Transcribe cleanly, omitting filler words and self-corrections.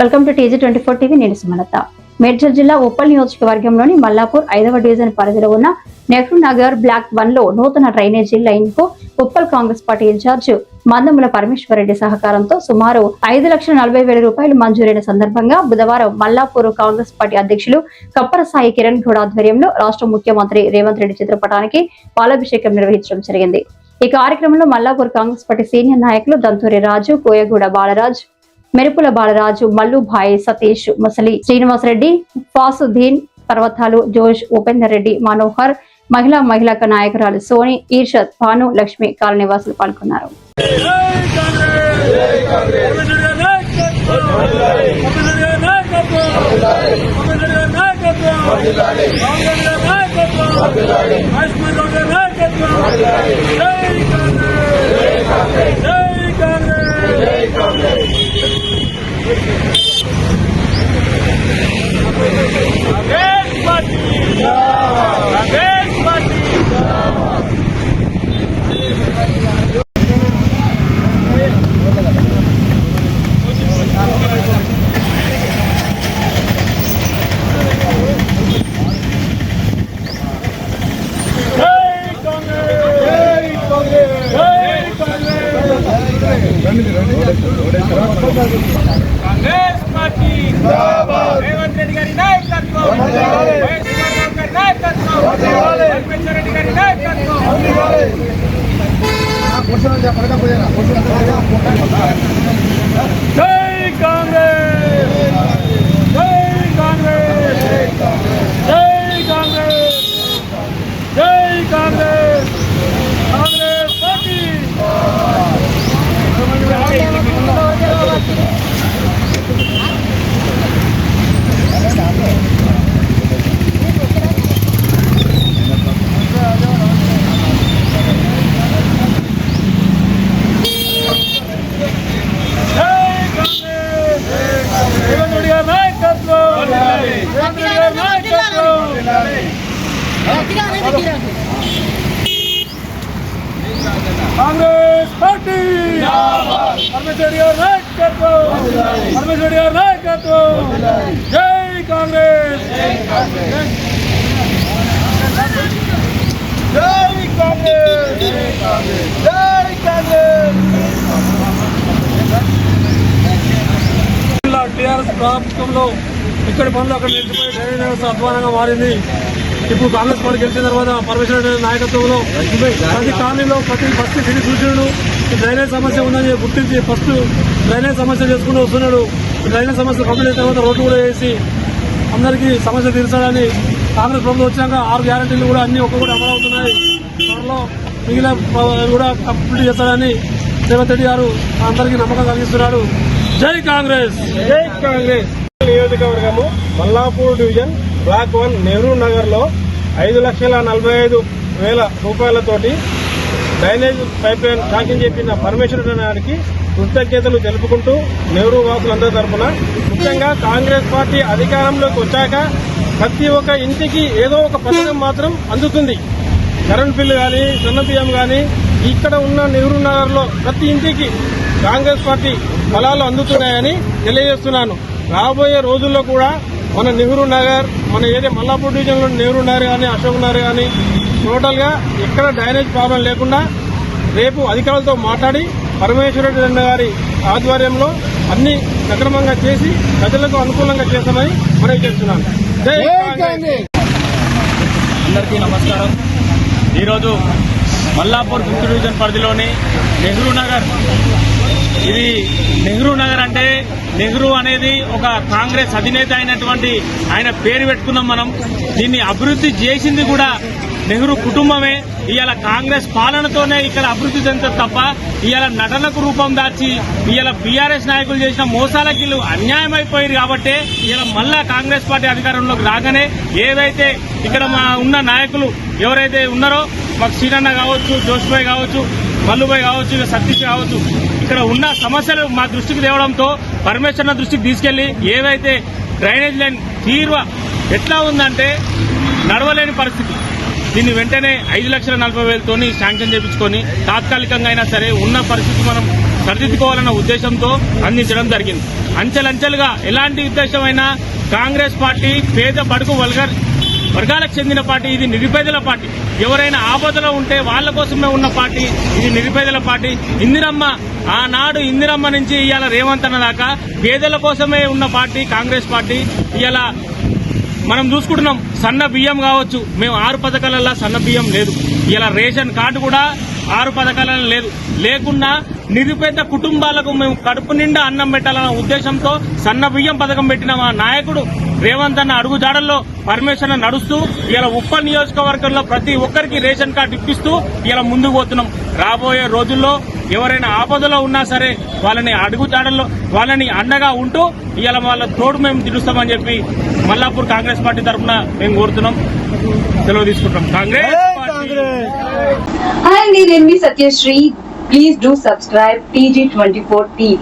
Welcome to TG24 TV. నేను సుమలత. మేడ్చల్ జిల్లా ఉప్పల్ నియోజకవర్గంలోని మల్లాపూర్ 5వ డివిజన్ పరిధిలో ఉన్న నెహ్రూ నగర్ బ్లాక్ 1 లో నూతన డ్రైనేజీ లైన్ కు ఉప్పల్ కాంగ్రెస్ పార్టీ ఇన్ఛార్జ్ మందముల పరమేశ్వరరెడ్డి సహకారంతో సుమారు 5,40,000 రూపాయలు మంజూరైన సందర్భంగా బుధవారం మల్లాపూర్ కాంగ్రెస్ పార్టీ అధ్యక్షులు కప్పర సాయి కిరణ్ గౌడ్ ఆధ్వర్యంలో రాష్ట్ర ముఖ్యమంత్రి రేవంత్ రెడ్డి చిత్రపటానికి పాలాభిషేకం నిర్వహించడం జరిగింది. ఈ కార్యక్రమంలో మల్లాపూర్ కాంగ్రెస్ పార్టీ సీనియర్ నాయకులు దంతూరి రాజు, కోయగూడ బాలరాజ్, మెరుపుల బాలరాజు, మల్లుభాయ్, సతీష్, ముసలి శ్రీనివాసరెడ్డి, ఫాసుద్దీన్, పర్వతాలు, జోష్, ఉపేందర్ రెడ్డి, మనోహర్, మహిళా నాయకురాలు సోని, ఈర్షద్, భాను, లక్ష్మి, కాలనీవాసులు పాల్గొన్నారు. కాంగ్రెస్ పార్టీ రేవంత్ రెడ్డి గారి నాయకత్వం, పరమేశ్వరరెడ్డి గారి నాయకత్వం. జై కాంగ్రెస్, జై కాంగ్రెస్, జై కాంగ్రెస్, జై కాంగ్రెస్, కాంగ్రెస్ పార్టీ. కాంగ్రెస్ పార్టీ పరమేశ్వరరెడ్డి గారి నాయకత్వం, పరమేశ్వరరెడ్డి గారి నాయకత్వం. జై కాంగ్రెస్, జై కాంగ్రెస్, జై కాంగ్రెస్, జై కాంగ్రెస్. టీఆర్ఎస్ ప్రభుత్వంలో ఇక్కడి పనులు అక్కడ నిలిచిపోయి డ్రైనేజ్ వ్యవస్థ అధ్వానంగా మారింది. ఇప్పుడు కాంగ్రెస్ పార్టీ గెలిచిన తర్వాత పరమేశ్వరరెడ్డి నాయకత్వంలో ప్రతి కాలనీలో ప్రతి బస్సు తిరిగి చూసినాడు. డ్రైనేజ్ సమస్య ఉందని గుర్తించి ఫస్ట్ డ్రైనేజ్ సమస్య చేసుకుంటూ వస్తున్నాడు. డ్రైనేజ్ సమస్య కంప్లీట్ అయిన తర్వాత రోడ్డు కూడా వేసి అందరికీ సమస్య తీర్చాలని కాంగ్రెస్ ప్రభుత్వం వచ్చాక 6 గ్యారంటీలు కూడా అన్ని ఒక్కొక్కటి అమలవుతున్నాయి. త్వరలో మిగిలిన కూడా కంప్లీట్ చేస్తారని రేవంత్ రెడ్డి గారు అందరికీ నమ్మకం కలిగిస్తున్నాడు. జై కాంగ్రెస్, జై కాంగ్రెస్. నియోజకవర్గము మల్లాపూర్ డివిజన్ బ్లాక్ 1 నెహ్రూ నగర్ లో 5,45,000 రూపాయలతోటి డ్రైనేజ్ పైప్ లైన్ శాంక్షన్ చేసిన పరమేశ్వరరెడ్డి గారికి కృతజ్ఞతలు తెలుపుకుంటూ నెహ్రూ వాసులందరి తరఫున ముఖ్యంగా కాంగ్రెస్ పార్టీ అధికారంలోకి వచ్చాక ప్రతి ఒక్క ఇంటికి ఏదో ఒక పథకం మాత్రం అందుతుంది. కరెంట్ బిల్లు కానీ, సన్న బియ్యం కానీ ఇక్కడ ఉన్న నెహ్రూ నగర్ లో ప్రతి ఇంటికి కాంగ్రెస్ పార్టీ ఫలాలు అందుతున్నాయని తెలియజేస్తున్నాను. రాబోయే రోజుల్లో కూడా మన నెహ్రూ నగర్, మన ఏరియా మల్లాపూర్ డివిజన్ లో నెహ్రూ నగర్ కానీ, అశోక్ నగర్ కానీ టోటల్ గా ఎక్కడ డ్రైనేజ్ ప్రాబ్లం లేకుండా రేపు అధికారులతో మాట్లాడి పరమేశ్వరరెడ్డి గారి ఆధ్వర్యంలో అన్ని సక్రమంగా చేసి ప్రజలకు అనుకూలంగా చేస్తామని మనం చేస్తున్నాను. జై కాంగ్రెస్. అందరికీ నమస్కారం. ఈరోజు మల్లాపూర్ 5వ డివిజన్ పరిధిలోని నెహ్రూ నగర్, ఇది నెహ్రూ నగర్ అంటే నెహ్రూ అనేది ఒక కాంగ్రెస్ అధినేత అయినటువంటి ఆయన పేరు పెట్టుకున్నాం మనం. దీన్ని అభివృద్ధి చేసింది కూడా నెహ్రూ కుటుంబమే. ఇవాళ కాంగ్రెస్ పాలనతోనే ఇక్కడ అభివృద్ధి చెందుతుంది తప్ప ఇవాళ నటనకు రూపం దాచి ఇవాళ బీఆర్ఎస్ నాయకులు చేసిన మోసాలకి వీళ్ళు అన్యాయం అయిపోయారు. కాబట్టి ఇవాళ మళ్ళా కాంగ్రెస్ పార్టీ అధికారంలోకి రాగానే ఏదైతే ఇక్కడ ఉన్న నాయకులు ఎవరైతే ఉన్నారో, మాకు శ్రీరన్న కావచ్చు, జోష్భాయ్ కావచ్చు, మల్లుభాయ్ కావచ్చు, ఇక సతీష్ కావచ్చు, ఇక్కడ ఉన్న సమస్యలు మా దృష్టికి తేవడంతో పరమేశ్వరన్న దృష్టికి తీసుకెళ్లి ఏదైతే డ్రైనేజ్ లైన్ తీర్వ ఎట్లా ఉందంటే నడవలేని పరిస్థితి. దీన్ని వెంటనే 5,40,000 శాంక్షన్ చేయించుకొని తాత్కాలికంగా అయినా సరే ఉన్న పరిస్థితి మనం సరిదిద్దుకోవాలన్న ఉద్దేశంతో అందించడం జరిగింది. అంచెలంచెలుగా ఎలాంటి ఉద్దేశమైనా కాంగ్రెస్ పార్టీ పేద బడుగు వర్గాలకు చెందిన పార్టీ, ఇది నిరుపేదల పార్టీ. ఎవరైనా ఆపదలో ఉంటే వాళ్ళ కోసమే ఉన్న పార్టీ, ఇది నిరుపేదల పార్టీ. ఆనాడు ఇందిరమ్మ నుంచి ఇవాళ రేవంత్ అన్న దాకా పేదల కోసమే ఉన్న పార్టీ కాంగ్రెస్ పార్టీ. ఇవాళ మనం చూసుకుంటున్నాం, సన్న బియ్యం కావచ్చు, మేము 6 పథకాలలో సన్న బియ్యం లేదు. ఇలా రేషన్ కార్డు కూడా 6 పథకాలలో లేదు. లేకున్నా నిరుపేద కుటుంబాలకు మేము కడుపు నిండా అన్నం పెట్టాలన్న ఉద్దేశంతో సన్న బియ్యం పథకం పెట్టిన మా నాయకుడు రేవంత్ అన్న అడుగుజాడల్లో పరమేశ్వర నడుస్తూ ఇలా ఉప్పల్ నియోజకవర్గంలో ప్రతి ఒక్కరికి రేషన్ కార్డు ఇప్పిస్తూ ఇలా ముందుకు పోతున్నాం. రాబోయే రోజుల్లో ఎవరైనా ఆపదలో ఉన్నా సరే వాళ్ళని అడుగుజాడల్లో వాళ్ళని అండగా ఉంటూ ఇలా వాళ్ళ తోడు మేము తెలుస్తామని చెప్పి మల్లాపూర్ కాంగ్రెస్ పార్టీ తరఫున మేము కోరుతున్నాం, సెలవు తీసుకుంటాం. కాంగ్రెస్ Hi, నేను మీ Satyasri. Please do subscribe TG24 TV.